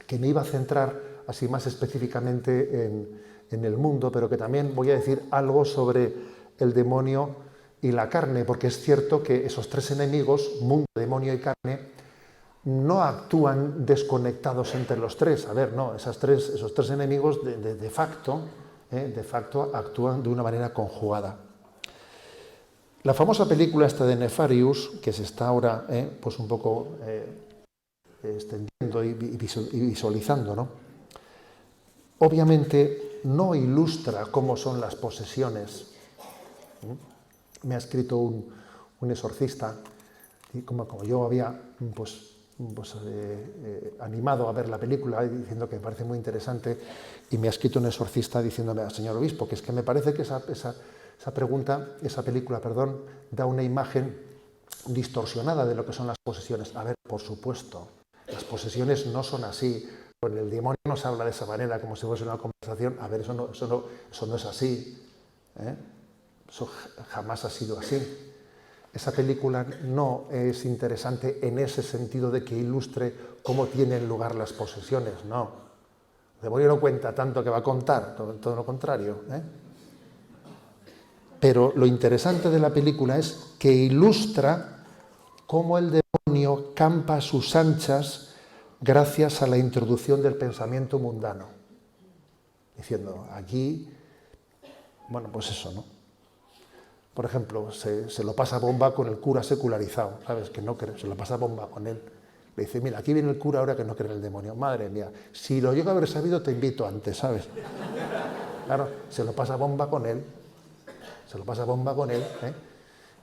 que me iba a centrar así más específicamente en el mundo, pero que también voy a decir algo sobre el demonio y la carne, porque es cierto que esos tres enemigos, mundo, demonio y carne, no actúan desconectados entre los tres. A ver, no, esos tres enemigos de facto actúan de una manera conjugada. La famosa película esta de Nefarious, que se está ahora pues un poco extendiendo y visualizando, ¿no?, obviamente no ilustra cómo son las posesiones. Me ha escrito un exorcista, y como yo había animado a ver la película diciendo que me parece muy interesante, y me ha escrito un exorcista diciéndome, señor obispo, que es que me parece que esa película, da una imagen distorsionada de lo que son las posesiones. A ver, por supuesto, las posesiones no son así. Con el demonio no se habla de esa manera, como si fuese una conversación. A ver, eso no es así. Eso jamás ha sido así. Esa película no es interesante en ese sentido de que ilustre cómo tienen lugar las posesiones, no. El demonio no cuenta tanto que va a contar, todo lo contrario. Pero lo interesante de la película es que ilustra cómo el demonio campa a sus anchas gracias a la introducción del pensamiento mundano. Diciendo, aquí, bueno, pues eso, ¿no? Por ejemplo, se lo pasa bomba con el cura secularizado, ¿sabes? Que no cree, se lo pasa bomba con él. Le dice, mira, aquí viene el cura ahora que no cree en el demonio. Madre mía, si lo llego a haber sabido, te invito antes, ¿sabes? Claro, se lo pasa bomba con él.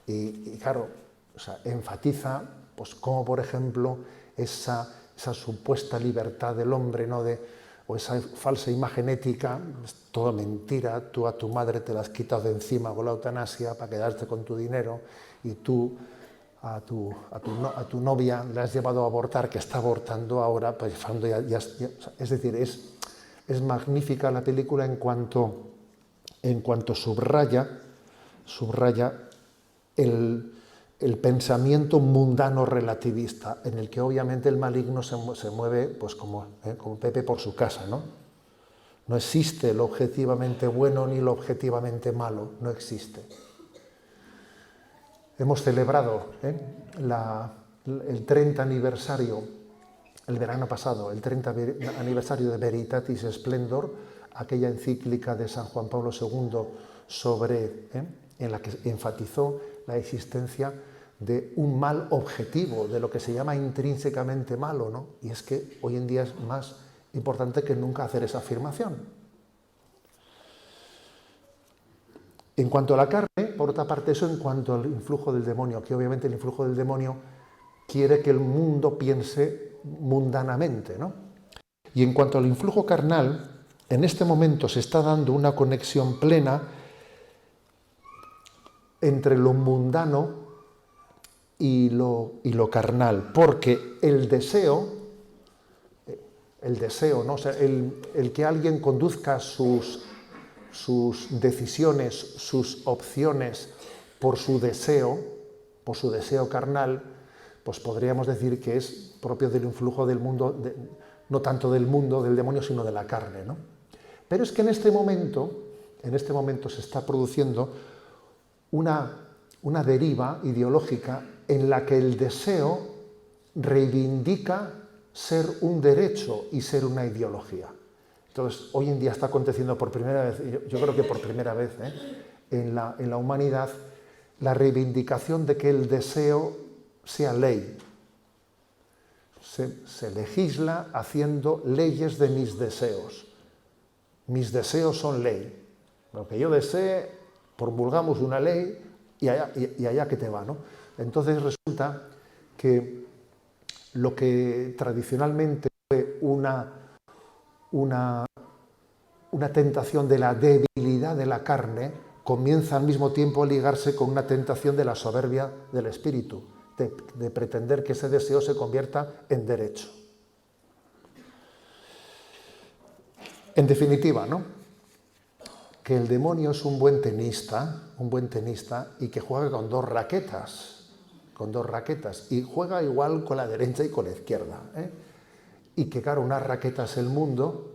Y claro, o sea, enfatiza, pues como por ejemplo, esa supuesta libertad del hombre, ¿no?, o esa falsa imagen ética, es toda mentira, tú a tu madre te la has quitado de encima con la eutanasia para quedarte con tu dinero, y tú a tu novia le has llevado a abortar, que está abortando ahora, pues, es decir, es magnífica la película en cuanto subraya el pensamiento mundano relativista, en el que obviamente el maligno se mueve pues como Pepe por su casa, ¿no? No existe lo objetivamente bueno ni lo objetivamente malo, no existe. Hemos celebrado el 30 aniversario, el verano pasado, el 30 aniversario de Veritatis Splendor, aquella encíclica de San Juan Pablo II en la que enfatizó la existencia de un mal objetivo, de lo que se llama intrínsecamente malo, ¿no? Y es que hoy en día es más importante que nunca hacer esa afirmación. En cuanto a la carne, por otra parte, eso en cuanto al influjo del demonio, que obviamente el influjo del demonio quiere que el mundo piense mundanamente, ¿no? Y en cuanto al influjo carnal, en este momento se está dando una conexión plena entre lo mundano y lo carnal, porque el deseo, ¿no? O sea, el que alguien conduzca sus decisiones, sus opciones por su deseo carnal, pues podríamos decir que es propio del influjo del mundo, no tanto del mundo, del demonio, sino de la carne, ¿no? Pero es que en este momento en este momento se está produciendo una deriva ideológica en la que el deseo reivindica ser un derecho y ser una ideología. Entonces, hoy en día está aconteciendo por primera vez, yo creo que por primera vez, en la humanidad, la reivindicación de que el deseo sea ley. Se legisla haciendo leyes de mis deseos. Mis deseos son ley. Lo que yo desee, promulgamos una ley y allá que te va, ¿no? Entonces resulta que lo que tradicionalmente fue una tentación de la debilidad de la carne, comienza al mismo tiempo a ligarse con una tentación de la soberbia del espíritu, de pretender que ese deseo se convierta en derecho. En definitiva, ¿no? Que el demonio es un buen tenista y que juega con dos raquetas, y juega igual con la derecha y con la izquierda, y que claro, una raqueta es el mundo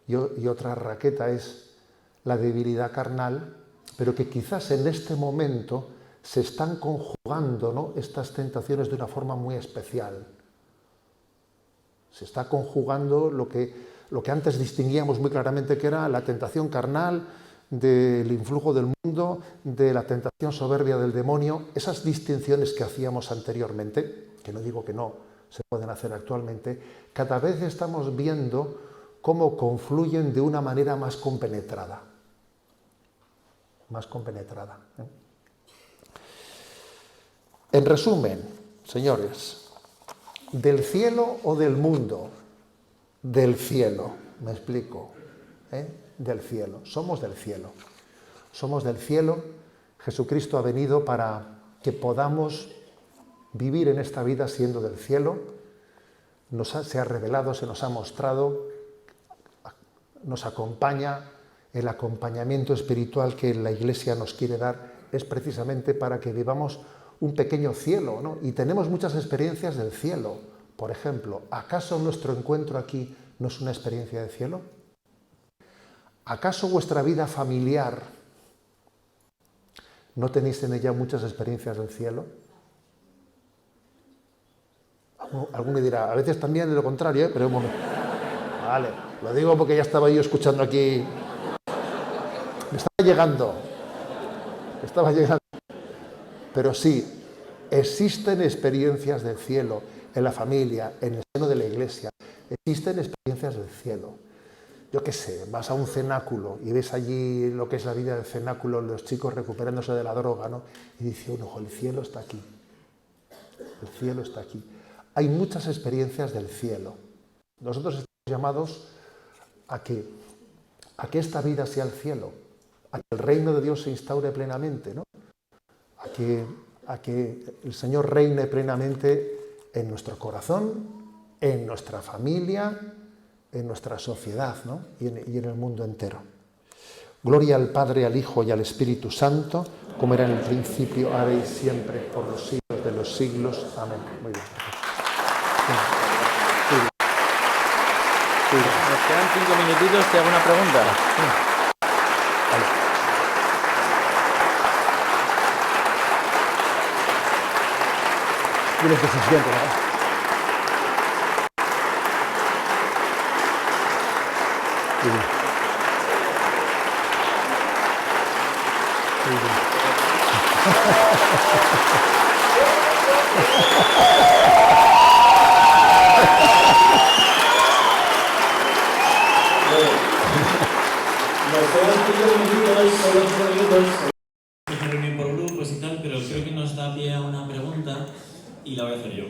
y otra raqueta es la debilidad carnal, pero que quizás en este momento se están conjugando, ¿no?, estas tentaciones de una forma muy especial. Se está conjugando lo que antes distinguíamos muy claramente, que era la tentación carnal, del influjo del mundo, de la tentación soberbia del demonio, esas distinciones que hacíamos anteriormente, que no digo que no se pueden hacer actualmente, cada vez estamos viendo cómo confluyen de una manera más compenetrada. En resumen, señores, ¿del cielo o del mundo? Del cielo, me explico, del cielo. Somos del cielo. Somos del cielo. Jesucristo ha venido para que podamos vivir en esta vida siendo del cielo. Se ha revelado, se nos ha mostrado, nos acompaña. El acompañamiento espiritual que la Iglesia nos quiere dar es precisamente para que vivamos un pequeño cielo, ¿no? Y tenemos muchas experiencias del cielo. Por ejemplo, ¿acaso nuestro encuentro aquí no es una experiencia de cielo? ¿Acaso vuestra vida familiar no tenéis en ella muchas experiencias del cielo? Alguno dirá, a veces también de lo contrario, pero un momento. Vale, lo digo porque ya estaba yo escuchando aquí. Me estaba llegando. Pero sí, existen experiencias del cielo en la familia, en el seno de la Iglesia. Existen experiencias del cielo. Yo qué sé, vas a un cenáculo y ves allí lo que es la vida del cenáculo, los chicos recuperándose de la droga, ¿no? Y dice uno, ojo, el cielo está aquí. El cielo está aquí. Hay muchas experiencias del cielo. Nosotros estamos llamados a que esta vida sea el cielo, a que el reino de Dios se instaure plenamente, ¿no? A que el Señor reine plenamente en nuestro corazón, en nuestra familia, en nuestra sociedad, ¿no? y en el mundo entero. Gloria al Padre, al Hijo y al Espíritu Santo, como era en el principio, ahora y siempre, por los siglos de los siglos. Amén. Muy bien. Nos quedan 5 minutitos, te hago una pregunta. Vale. Dile que se siente, ¿no? Muy bien. Muy bien. Nos quedan 5 minutos, se reúnen por grupos y tal, pero creo que nos da pie a una pregunta y la voy a hacer yo.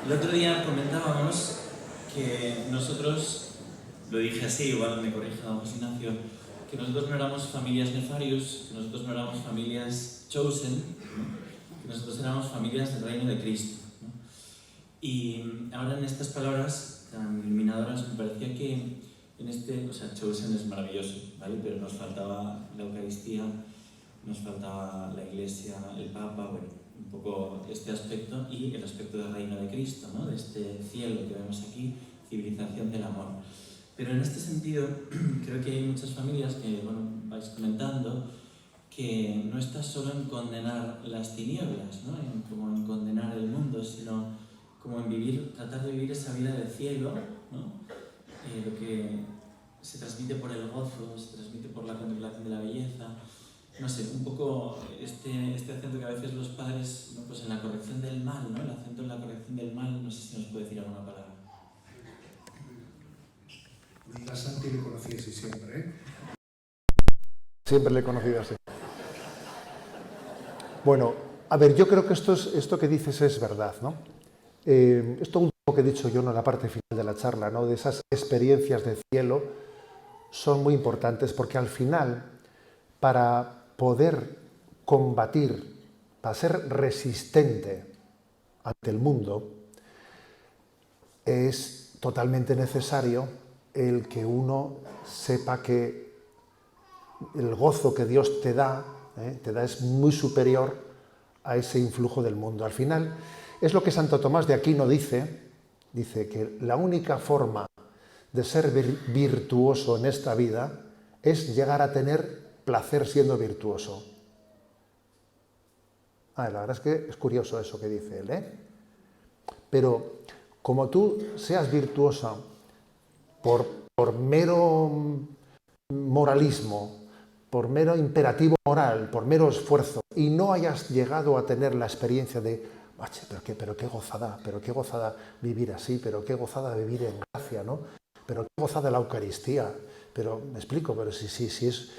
El otro día comentábamos que nosotros, lo dije así, igual me corrija José Ignacio, que nosotros no éramos familias nefarius, que nosotros no éramos familias chosen, ¿no? Que nosotros éramos familias del reino de Cristo, ¿no? Y ahora en estas palabras tan iluminadoras me parecía que en este, o sea, chosen es maravilloso, ¿vale? Pero nos faltaba la Eucaristía, nos faltaba la Iglesia, el Papa, bueno, un poco este aspecto y el aspecto del reino de Cristo, ¿no? De este cielo que vemos aquí, civilización del amor. Pero en este sentido, creo que hay muchas familias que, bueno, vais comentando, que no estás solo en condenar las tinieblas, ¿no? Como en condenar el mundo, sino como en vivir, tratar de vivir esa vida del cielo, ¿no? Lo que se transmite por el gozo, se transmite por la contemplación de la belleza. No sé, un poco este acento que a veces los padres, ¿no? Pues en la corrección del mal, ¿no? El acento en la corrección del mal, no sé si nos puede decir alguna palabra. A Santi le conocí así siempre, ¿eh? Siempre le he conocido así. Bueno, a ver, yo creo que esto que dices es verdad, ¿no? Esto último que he dicho yo, ¿no? En la parte final de la charla, ¿no? De esas experiencias de cielo, son muy importantes porque al final, para poder combatir, para ser resistente ante el mundo, es totalmente necesario el que uno sepa que el gozo que Dios te da es muy superior a ese influjo del mundo. Al final, es lo que Santo Tomás de Aquino dice que la única forma de ser virtuoso en esta vida es llegar a tener placer siendo virtuoso. La verdad es que es curioso eso que dice él, ¿eh? Pero como tú seas virtuosa por mero moralismo, por mero imperativo moral, por mero esfuerzo, y no hayas llegado a tener la experiencia de, pero qué gozada vivir así, pero qué gozada vivir en gracia, ¿no? Pero qué gozada la Eucaristía. Pero, me explico, pero si es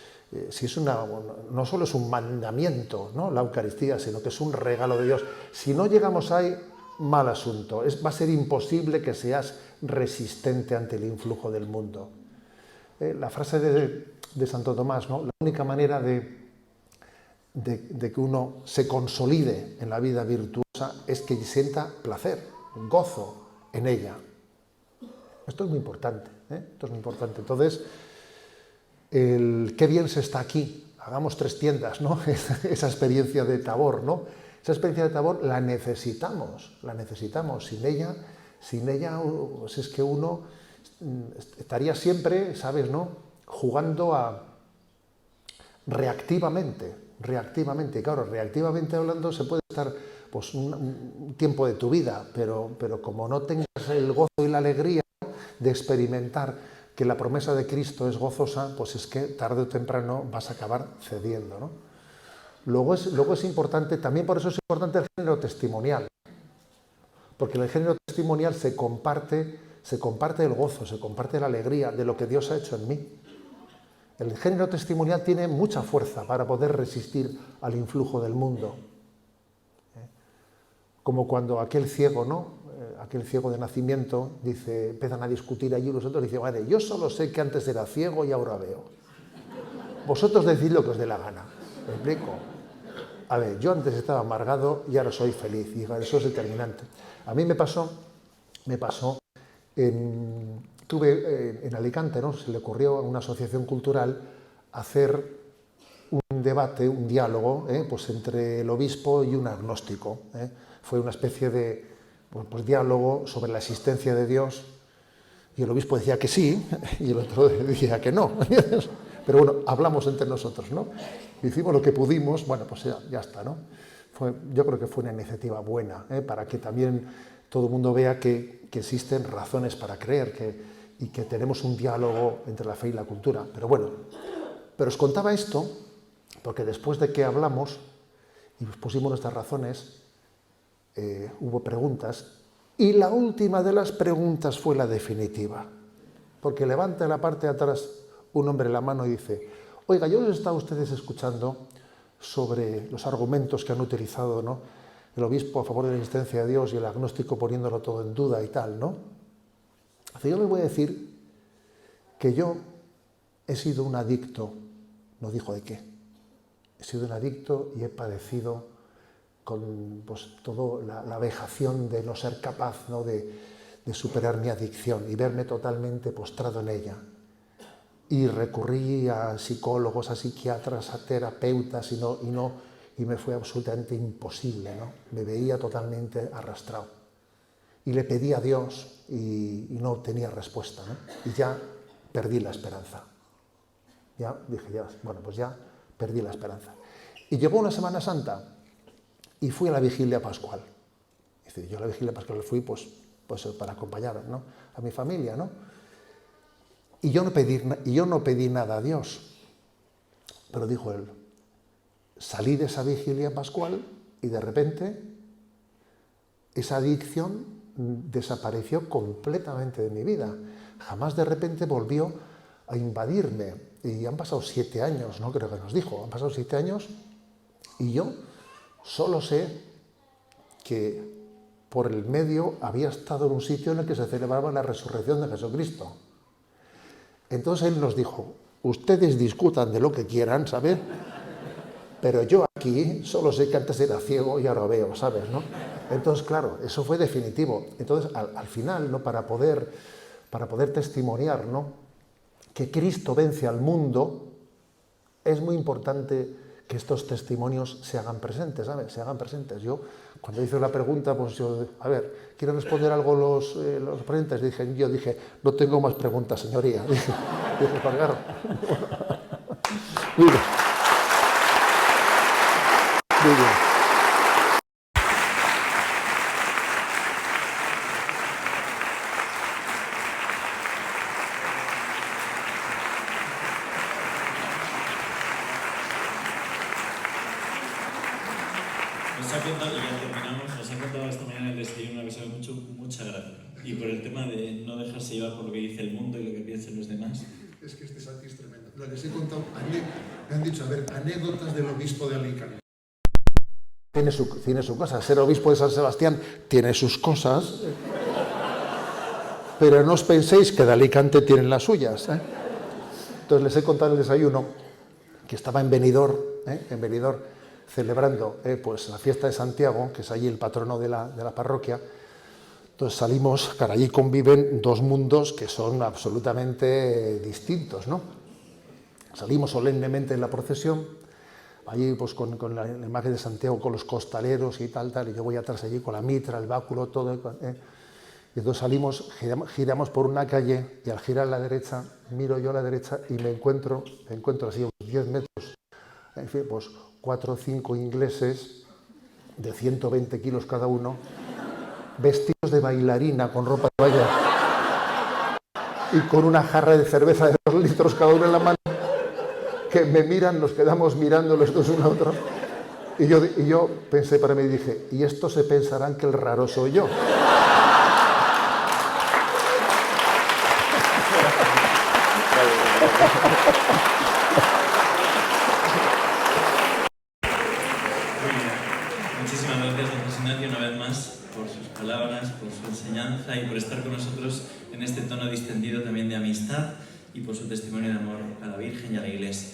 no solo es un mandamiento, ¿no? La Eucaristía, sino que es un regalo de Dios. Si no llegamos ahí, mal asunto. Va a ser imposible que seas resistente ante el influjo del mundo. La frase de Santo Tomás, ¿no? La única manera de que uno se consolide en la vida virtuosa es que sienta placer, gozo en ella. Esto es muy importante, ¿eh? Esto es muy importante. Entonces, qué bien se está aquí. Hagamos 3 tiendas, ¿no? Esa experiencia de Tabor, ¿no? Esa experiencia de Tabor la necesitamos. Sin ella, pues es que uno estaría siempre, ¿sabes, no? Jugando reactivamente. Y claro, reactivamente hablando se puede estar pues un tiempo de tu vida, pero como no tengas el gozo y la alegría de experimentar que la promesa de Cristo es gozosa, pues es que tarde o temprano vas a acabar cediendo, ¿no? Luego es importante, también por eso es importante el género testimonial, porque en el género testimonial se comparte el gozo, se comparte la alegría de lo que Dios ha hecho en mí. El género testimonial tiene mucha fuerza para poder resistir al influjo del mundo. Como cuando aquel ciego, ¿no? Aquel ciego de nacimiento, dice, empiezan a discutir allí los otros, dice, vale, yo solo sé que antes era ciego y ahora veo. Vosotros decid lo que os dé la gana. ¿Me explico? A ver, yo antes estaba amargado y ahora soy feliz. Y eso es determinante. A mí me pasó en Alicante, ¿no? Se le ocurrió a una asociación cultural hacer un debate, un diálogo, pues entre el obispo y un agnóstico. Fue una especie de pues diálogo sobre la existencia de Dios, y el obispo decía que sí y el otro decía que no. Pero bueno, hablamos entre nosotros, ¿no? Hicimos lo que pudimos, bueno, pues ya está, ¿no? Yo creo que fue una iniciativa buena, para que también todo el mundo vea que existen razones para creer y que tenemos un diálogo entre la fe y la cultura. Pero bueno, pero os contaba esto porque después de que hablamos y pusimos nuestras razones, hubo preguntas, y la última de las preguntas fue la definitiva, porque levanta en la parte de atrás un hombre la mano y dice, oiga, yo os he estado ustedes escuchando sobre los argumentos que han utilizado, ¿no? El obispo a favor de la existencia de Dios y el agnóstico poniéndolo todo en duda y tal, ¿no? Así yo les voy a decir que yo he sido un adicto, no dijo de qué, he sido un adicto y he padecido con pues, toda la vejación de no ser capaz, ¿no? de superar mi adicción y verme totalmente postrado en ella. Y recurrí a psicólogos, a psiquiatras, a terapeutas y me fue absolutamente imposible, ¿no? Me veía totalmente arrastrado. Y le pedí a Dios y no obtenía respuesta, ¿no? Y ya perdí la esperanza. Ya dije, ya, bueno, pues ya perdí la esperanza. Y llegó una Semana Santa y fui a la vigilia pascual. Dice, yo a la vigilia pascual fui pues para acompañar, ¿no?, a mi familia, ¿no? Y yo no pedí nada a Dios. Pero dijo él, salí de esa vigilia pascual y de repente esa adicción desapareció completamente de mi vida. Jamás de repente volvió a invadirme. Y han pasado 7 años, ¿no? Creo que nos dijo, han pasado 7 años y yo solo sé que por el medio había estado en un sitio en el que se celebraba la resurrección de Jesucristo. Entonces él nos dijo, ustedes discutan de lo que quieran, ¿sabes? Pero yo aquí solo sé que antes era ciego y ahora veo, ¿sabes?, ¿no? Entonces, claro, eso fue definitivo. Entonces, al final, ¿no?, para poder testimoniar, ¿no?, que Cristo vence al mundo, es muy importante que estos testimonios se hagan presentes, ¿sabes? Se hagan presentes. Yo, cuando hice la pregunta, pues yo, a ver, ¿quieren responder algo los presentes? Yo dije, no tengo más preguntas, señoría. Dije, pues claro. Muy bien. Muy bien. Nos ha contado, y ya terminamos, nos ha contado esta mañana en el desayuno una cosa que me ha hecho mucha gracia. Y por el tema de no dejarse llevar por lo que dice el mundo y lo que piensan los demás. Es que este Santi es tremendo. Les he contado, me han dicho, a ver, anécdotas del obispo de Alicante. Tiene su cosa. Ser obispo de San Sebastián tiene sus cosas, pero no os penséis que de Alicante tienen las suyas, ¿eh? Entonces les he contado en el desayuno que estaba en Benidorm, celebrando pues la fiesta de Santiago, que es allí el patrono de la parroquia. Entonces salimos, claro, allí conviven dos mundos que son absolutamente distintos, ¿no? Salimos solemnemente en la procesión, allí pues con la imagen de Santiago, con los costaleros y tal, y yo voy atrás allí con la mitra, el báculo, todo. Y entonces salimos, giramos por una calle y al girar a la derecha, miro yo a la derecha y me encuentro así a unos 10 metros, en fin, pues 4 o 5 ingleses de 120 kilos cada uno, vestidos de bailarina con ropa de bailar y con una jarra de cerveza de 2 litros cada uno en la mano, que me miran, nos quedamos mirando los dos uno a otro, y yo pensé para mí, dije, y estos se pensarán que el raro soy yo. Muchísimas gracias, don José Ignacio, una vez más, por sus palabras, por su enseñanza y por estar con nosotros en este tono distendido también de amistad y por su testimonio de amor a la Virgen y a la Iglesia.